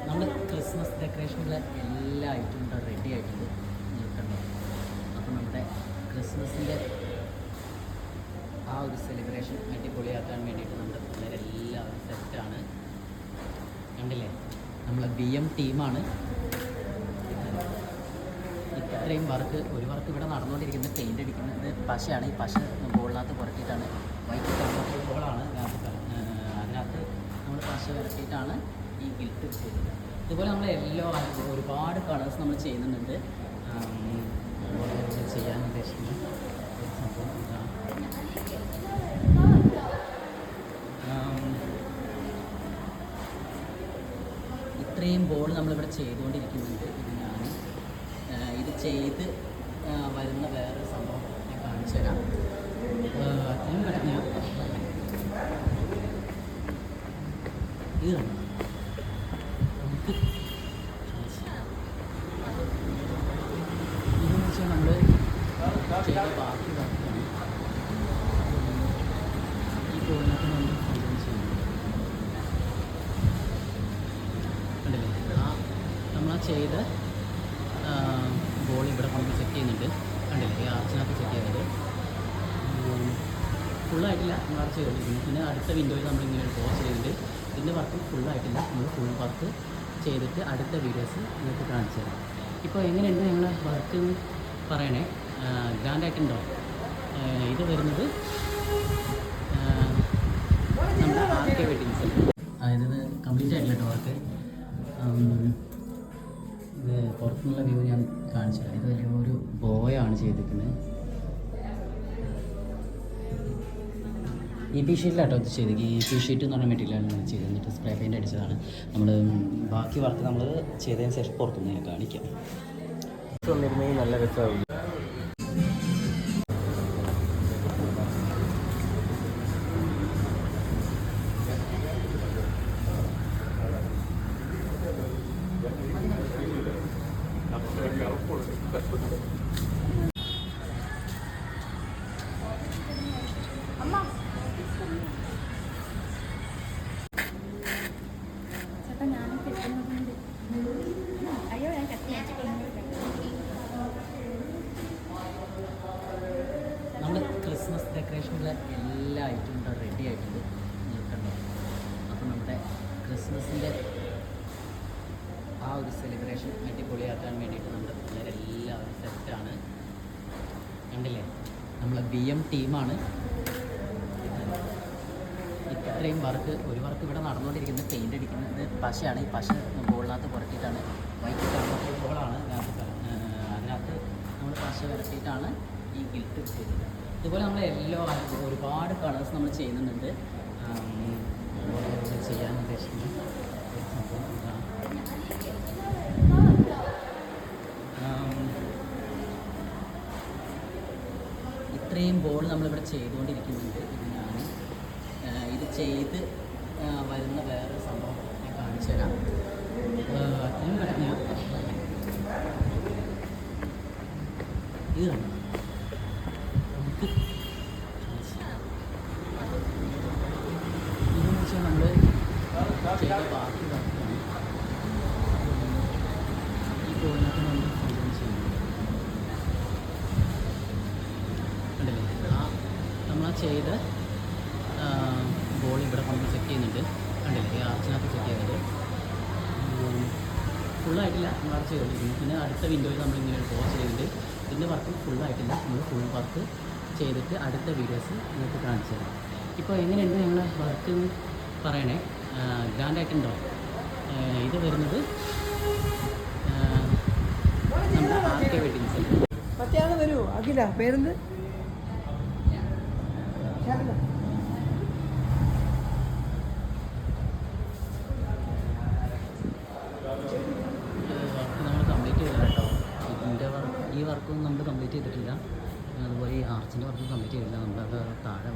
നമ്മുടെ ക്രിസ്മസ് ഡെക്കറേഷനിലെ എല്ലാ ഐറ്റവും റെഡി ആയിട്ടുണ്ട് നിൽക്കണ്ടോ. അപ്പോൾ നമ്മുടെ ക്രിസ്മസിൻ്റെ ആ ഒരു സെലിബ്രേഷൻ അടിപൊളിയാക്കാൻ വേണ്ടിയിട്ട് നമ്മുടെ പിള്ളേരെല്ലാവരും സെറ്റാണ്. കണ്ടില്ലേ, നമ്മളെ BM ടീമാണ്. ഇത്രയും വർക്ക്, ഒരു വർക്ക് ഇവിടെ നടന്നുകൊണ്ടിരിക്കുന്നത് പെയിൻ്റ് അടിക്കുന്നത് പശയാണ്. ഈ പശ ബോളിനകത്ത് പുരട്ടിയിട്ടാണ്, വൈറ്റ് കളർ ബോളാണ് അതിനകത്ത് നമ്മൾ പശ പുരട്ടിയിട്ടാണ് ഈ ഗിൽറ്റ് ചെയ്തത്. ഇതുപോലെ നമ്മൾ ഒരുപാട് കളേഴ്സ് നമ്മൾ ചെയ്യുന്നുണ്ട്. ചെയ്യാൻ ഉദ്ദേശിക്കുന്ന ഒരു സംഭവം ഇതാണ്. ഇത്രയും ബോൾ നമ്മളിവിടെ ചെയ്തുകൊണ്ടിരിക്കുന്നുണ്ട്. ഇത് ചെയ്ത് വരുന്ന വേറൊരു സംഭവം ഞാൻ കാണിച്ചു തരാം. അത്രയും കിടഞ്ഞ ഇത് നമുക്ക് ഇതെന്ന് വെച്ചാൽ നമ്മൾ ചെയ്ത ബാക്കി വർക്കാണ്. ഈ ബോളിനകത്ത് നമ്മൾ ഫുള്ളും ചെയ്യുന്നത് കണ്ടില്ലേ. നമ്മൾ ചെയ്ത ബോൾ ഇവിടെ കൊണ്ട് സെറ്റ് ചെയ്യുന്നുണ്ട്. കണ്ടില്ലേ, ഈ ആർച്ചിനകത്ത് സെറ്റ് ചെയ്തത് ഫുള്ളായിട്ടില്ല, നമ്മൾ ആർച്ച് ചെയ്തിരിക്കുന്നു. പിന്നെ അടുത്ത വിൻഡോയിൽ നമ്മളിങ്ങനെ ഒരു പോസ്റ്റ് ചെയ്തിട്ട് ഇതിൻ്റെ വർക്ക് ഫുള്ളായിട്ടില്ല, നമ്മൾ ഫുൾ വർക്ക് ചെയ്തിട്ട് അടുത്ത വീഡിയോസ് നിങ്ങൾക്ക് കാണിച്ചു തരാം. ഇപ്പോൾ എങ്ങനെയുണ്ട് ഞങ്ങളുടെ വർക്ക് എന്ന് പറയണേ. ഗ്രാൻഡായിട്ടുണ്ടോ? ഇത് വരുന്നത് നമ്മുടെ RK വെഡിങ്സ്. അതായത് കംപ്ലീറ്റ് ആയിട്ടില്ല കേട്ടോ വർക്ക്. ഇത് പുറത്തുനിന്നുള്ള വ്യൂ ഞാൻ കാണിച്ചില്ല. ഇത് ഒരു ബോയാണ് ചെയ്തിരിക്കുന്നത്. EP ഷീറ്റിലാട്ടോ ഇത് ചെയ്തത്. EP ഷീറ്റ് എന്ന് പറഞ്ഞ മെറ്റീരിയലാണ് ചെയ്തത്. എന്നിട്ട് സ്പ്രേ പെയിൻ്റ് അടിച്ചതാണ്. നമ്മൾ ബാക്കി വർക്ക് നമ്മൾ ചെയ്തതിന് ശേഷം പുറത്തുനിന്ന് ഞാൻ കാണിക്കാം. നല്ല രസമാവും. നമ്മുടെ ക്രിസ്മസ് ഡെക്കറേഷനിലെ എല്ലാ ഐറ്റവും റെഡി ആയിട്ടുണ്ട് നിൽക്കണ്ടോ. അപ്പോൾ നമ്മുടെ ക്രിസ്മസിൻ്റെ ആ ഒരു സെലിബ്രേഷൻ അടിപൊളിയാക്കാൻ വേണ്ടിയിട്ട് നമ്മുടെ പിള്ളേരെല്ലാവരും സെറ്റാണ്. കണ്ടില്ലേ, നമ്മളെ BM ടീമാണ്. ഇത്രയും വർക്ക്, ഒരു വർക്ക് ഇവിടെ നടന്നുകൊണ്ടിരിക്കുന്നത് പെയിൻ്റ് അടിക്കുന്നത് പശയാണ്. ഈ പശ ബോളിനകത്ത് പുരട്ടിയിട്ടാണ്, വൈറ്റ് കളർ ബോളാണ് അതിനകത്ത് നമ്മൾ പശ പുരട്ടിയിട്ടാണ് ഈ ഗിൽറ്റ് ചെയ്തത്. ഇതുപോലെ നമ്മൾ ഒരുപാട് കളേഴ്സ് നമ്മൾ ചെയ്യുന്നുണ്ട്. ചെയ്യാൻ ഉദ്ദേശിക്കുന്ന ഒരു സംഭവം ഇതാണ്. ഇത്രയും ബോൾ നമ്മളിവിടെ ചെയ്തുകൊണ്ടിരിക്കുന്നുണ്ട്. ഇത് ചെയ്ത് വരുന്ന വേറൊരു സംഭവം ഞാൻ കാണിച്ചു തരാം. അത്രയും കിടഞ്ഞ ഇത് നമുക്ക് ഇതെന്ന് വെച്ചാൽ നമ്മൾ ചെയ്ത ബാക്കി വർക്കാണ്. ഈ ബോളിനകത്ത് നമ്മൾ ഫുള്ളും ചെയ്യുന്നത് കണ്ടില്ലേ. നമ്മൾ ചെയ്ത ബോൾ ഇവിടെ കൊണ്ട് സെറ്റ് ചെയ്യുന്നുണ്ട്. കണ്ടില്ലേ, ഈ ആർച്ചിനകത്ത് സെറ്റ് ചെയ്തത് ഫുള്ളായിട്ടില്ല, നമ്മൾ ആർച്ച് ചെയ്തിരിക്കുന്നു. പിന്നെ അടുത്ത വിൻഡോയിൽ നമ്മളിങ്ങനെ ഒരു പോസ്റ്റ് ചെയ്തിട്ട് ഇതിൻ്റെ വർക്ക് ഫുള്ളായിട്ടില്ല, നമ്മൾ ഫുൾ വർക്ക് ചെയ്തിട്ട് അടുത്ത വീഡിയോസ് നിങ്ങൾക്ക് കാണിച്ചു തരാം. ഇപ്പോൾ എങ്ങനെയുണ്ട് ഞങ്ങളുടെ വർക്ക് എന്ന് പറയണേ. ഗ്രാൻഡായിട്ടുണ്ടോ? ഇത് വരുന്നത് നമ്മുടെ RK വെഡിങ്സ്. മറ്റേ വരുമോ? അഖില പേരെന്ത്? വർക്ക് നമ്മൾ കംപ്ലീറ്റ് ചെയ്തില്ല കേട്ടോ. ഈ വർക്കൊന്നും നമ്മൾ കംപ്ലീറ്റ് ചെയ്തിട്ടില്ല. അതുപോലെ ഈ ആർച്ചിൻ്റെ വർക്ക് കംപ്ലീറ്റ് ചെയ്തില്ല. നമ്മളത് താഴെ